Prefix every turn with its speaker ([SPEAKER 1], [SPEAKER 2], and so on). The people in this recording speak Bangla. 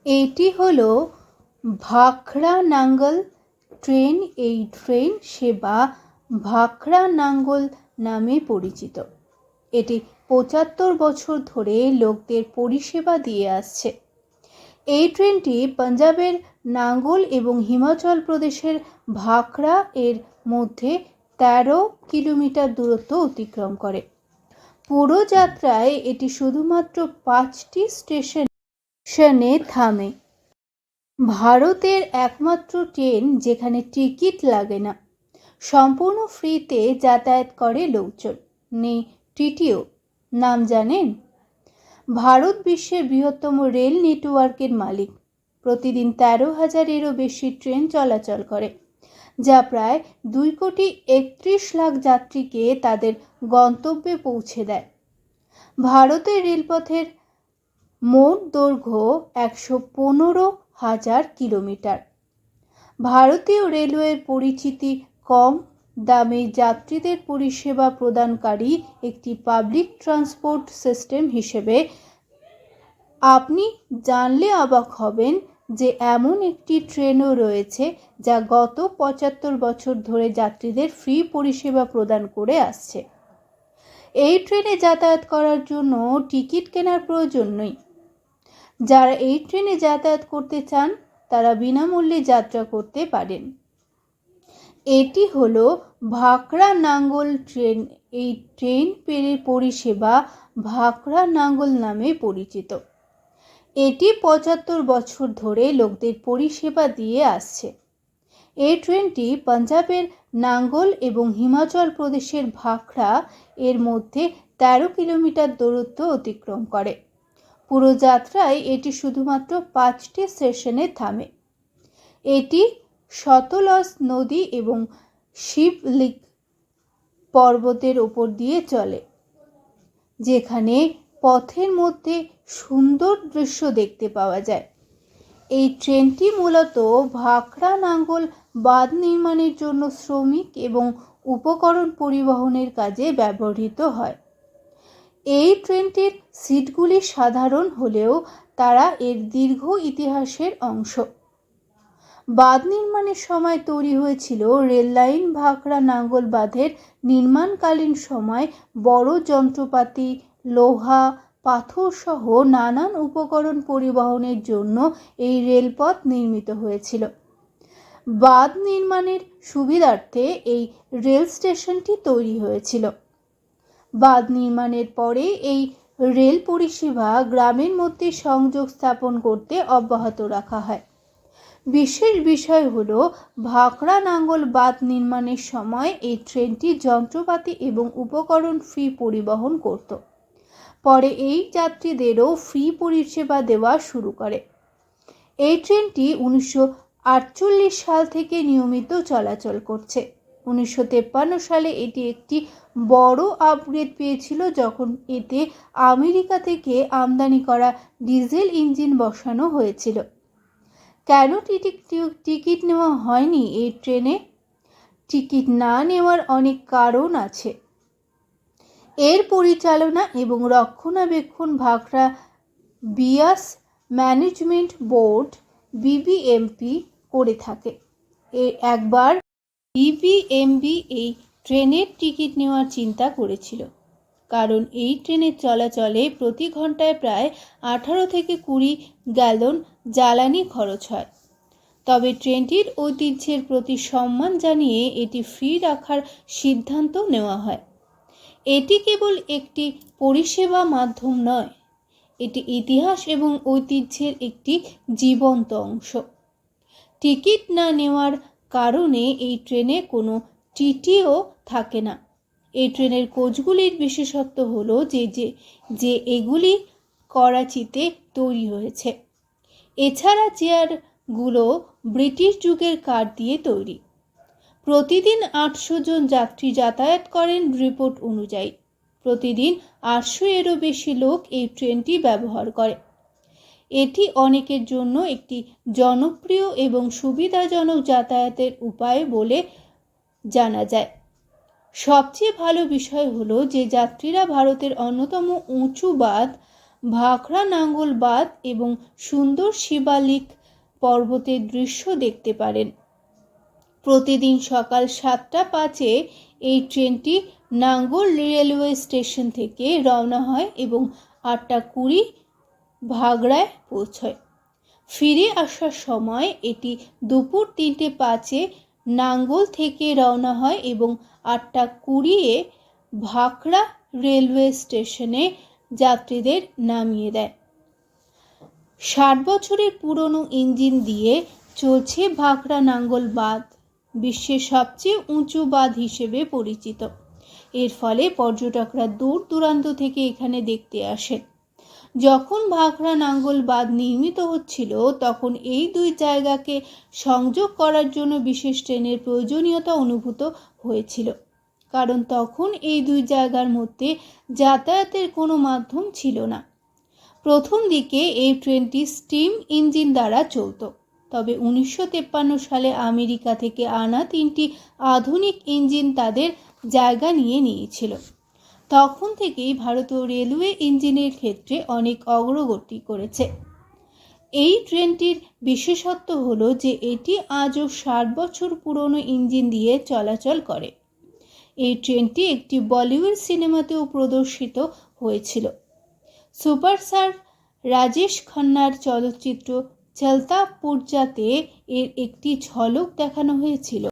[SPEAKER 1] এটি হলো ভাখরা নাঙ্গল ট্রেন। এই ট্রেন সেবা ভাখরা নাঙ্গল নামে পরিচিত। এটি ৭৫ বছর ধরে লোকদের পরিষেবা দিয়ে আসছে। এই ট্রেনটি পাঞ্জাবের নাঙ্গল এবং হিমাচল প্রদেশের ভাখরা এর মধ্যে ১৩ কিলোমিটার দূরত্ব অতিক্রম করে। পুরো যাত্রায় এটি শুধুমাত্র ৫টি স্টেশনে থামে। ভারতের একমাত্র ট্রেন যেখানে টিকিট লাগে না, সম্পূর্ণ ফ্রিতে যাতায়াত করে লোকজন। নেই টিটিও। নাম জানেন? ভারত বিশ্বের বৃহত্তম রেল নেটওয়ার্কের মালিক। প্রতিদিন ১৩,০০০-এরও বেশি ট্রেন চলাচল করে, যা প্রায় ২,৩১,০০,০০০ যাত্রীকে তাদের গন্তব্যে পৌঁছে দেয়। ভারতের রেলপথের মোট দৈর্ঘ্য ১১৫,০০০ কিলোমিটার। ভারতীয় রেলওয়ের পরিচিতি কম দামে যাত্রীদের পরিষেবা প্রদানকারী একটি পাবলিক ট্রান্সপোর্ট সিস্টেম হিসেবে। আপনি জানলে অবাক হবেন যে এমন একটি ট্রেনও রয়েছে যা গত ৭৫ বছর ধরে যাত্রীদের ফ্রি পরিষেবা প্রদান করে আসছে। এই ট্রেনে যাতায়াত করার জন্য টিকিট কেনার প্রয়োজন নেই। যারা এই ট্রেনে যাতায়াত করতে চান তারা বিনামূল্যে যাত্রা করতে পারেন। এটি হলো ভাখরা নাঙ্গল ট্রেন। এই ট্রেন পরিষেবা ভাখরা নাঙ্গল নামে পরিচিত। এটি ৭৫ বছর ধরে লোকদের পরিষেবা দিয়ে আসছে। এই ট্রেনটি পাঞ্জাবের নাঙ্গল এবং হিমাচল প্রদেশের ভাখরা এর মধ্যে ১৩ কিলোমিটার দূরত্ব অতিক্রম করে। পুরো যাত্রায় এটি শুধুমাত্র ৫টি স্টেশনে থামে। এটি সতলজ নদী এবং শিবলিক পর্বতের ওপর দিয়ে চলে, যেখানে পথের মধ্যে সুন্দর দৃশ্য দেখতে পাওয়া যায়। এই ট্রেনটি মূলত ভাখরা নাঙ্গল বাঁধ নির্মাণের জন্য শ্রমিক এবং উপকরণ পরিবহনের কাজে ব্যবহৃত হয়। এই ট্রেনটির সিটগুলি সাধারণ হলেও তারা এর দীর্ঘ ইতিহাসের অংশ। বাঁধ নির্মাণের সময় তৈরি হয়েছিল রেল লাইন। ভাখরা নাঙ্গল বাঁধের নির্মাণকালীন সময় বড় যন্ত্রপাতি, লোহা, পাথর সহ নানান উপকরণ পরিবহনের জন্য এই রেলপথ নির্মিত হয়েছিল। বাঁধ নির্মাণের সুবিধার্থে এই রেল স্টেশনটি তৈরি হয়েছিল। বাঁধ নির্মাণের পরে এই রেল পরিষেবা গ্রামের মধ্যে সংযোগ স্থাপন করতে অব্যাহত রাখা হয়। বিশেষ বিষয় হলো ভাখরা নাঙ্গল বাঁধ নির্মাণের সময় এই ট্রেনটি যন্ত্রপাতি এবং উপকরণ ফ্রি পরিবহন করত। পরে এই যাত্রীদেরও ফ্রি পরিষেবা দেওয়া শুরু করে। এই ট্রেনটি ১৯৪৮ সাল থেকে নিয়মিত চলাচল করছে। ১৯৫৩ সালে এটি একটি বড় আপগ্রেড পেয়েছিল যখন এতে আমেরিকা থেকে আমদানি করা ডিজেল ইঞ্জিন বসানো হয়েছিল। কেন টিকিট নেওয়া হয়নি এই ট্রেনে? টিকিট না নেওয়ার অনেক কারণ আছে। এর পরিচালনা এবং রক্ষণাবেক্ষণ ভাখরা বিয়াস ম্যানেজমেন্ট বোর্ড বিবিএমপি করে থাকে। একবার বিবিএমপি এই ট্রেনের টিকিট নেওয়ার চিন্তা করেছিল, কারণ এই ট্রেনের চলাচলে প্রতি ঘন্টায় প্রায় ১৮ থেকে ২০ গ্যালন জ্বালানি খরচ হয়। তবে ট্রেনটির ঐতিহ্যের প্রতি সম্মান জানিয়ে এটি ফ্রি রাখার সিদ্ধান্ত নেওয়া হয়। এটি কেবল একটি পরিষেবা মাধ্যম নয়, এটি ইতিহাস এবং ঐতিহ্যের একটি জীবন্ত অংশ। টিকিট না নেওয়ার কারণে এই ট্রেনে কোনো টিটিও থাকে না। এই ট্রেনের কোচগুলির বিশেষত্ব হলো যে এগুলি করাচিতে তৈরি হয়েছে। এছাড়া চেয়ারগুলো ব্রিটিশ যুগের কাঠ দিয়ে তৈরি। প্রতিদিন ৮০০ জন যাত্রী যাতায়াত করেন রিপোর্ট অনুযায়ী। প্রতিদিন ৮০০-এরও বেশি লোক এই ট্রেনটি ব্যবহার করে। এটি অনেকের জন্য একটি জনপ্রিয় এবং সুবিধাজনক যাতায়াতের উপায় বলে জানা যায়। সবচেয়ে ভালো বিষয় হলো যে যাত্রীরা ভারতের অন্যতম উঁচু বাঁধ ভাখরা নাঙ্গল বাঁধ এবং সুন্দর শিবালিক পর্বতের দৃশ্য দেখতে পারেন। প্রতিদিন সকাল 7:05 এই ট্রেনটি নাঙ্গল রেলওয়ে স্টেশন থেকে রওনা হয় এবং 8:20 ভাগড়ায় পৌঁছয়। ফিরে আসার সময় এটি দুপুর 3:05 নাঙ্গল থেকে রওনা হয় এবং 8:20 ভাখড়া রেলওয়ে স্টেশনে যাত্রীদের নামিয়ে দেয়। 60 বছরের পুরনো ইঞ্জিন দিয়ে চলছে ভাখরা নাঙ্গল বাঁধ, বিশ্বের সবচেয়ে উঁচু বাঁধ হিসেবে পরিচিত। এর ফলে পর্যটকরা দূর দূরান্ত থেকে এখানে দেখতে আসেন। যখন ভাখরা নাঙ্গল বাঁধ নির্মিত হচ্ছিল তখন এই দুই জায়গাকে সংযোগ করার জন্য বিশেষ ট্রেনের প্রয়োজনীয়তা অনুভূত হয়েছিল, কারণ তখন এই দুই জায়গার মধ্যে যাতায়াতের কোনো মাধ্যম ছিল না। প্রথম দিকে এই ট্রেনটি স্টিম ইঞ্জিন দ্বারা চলত, তবে 1953 সালে আমেরিকা থেকে আনা 3টি আধুনিক ইঞ্জিন তাদের জায়গা নিয়ে নিয়েছিল। তখন থেকেই ভারতীয় রেলওয়ে ইঞ্জিনের ক্ষেত্রে অনেক অগ্রগতি করেছে। এই ট্রেনটির বিশেষত্ব হলো যে এটি আজও 60 বছর পুরনো ইঞ্জিন দিয়ে চলাচল করে। এই ট্রেনটি একটি বলিউড সিনেমাতেও প্রদর্শিত হয়েছিল। সুপারস্টার রাজেশ খান্নার চলচ্চিত্র চলতা পুরজাতে এর একটি ঝলক দেখানো হয়েছিল।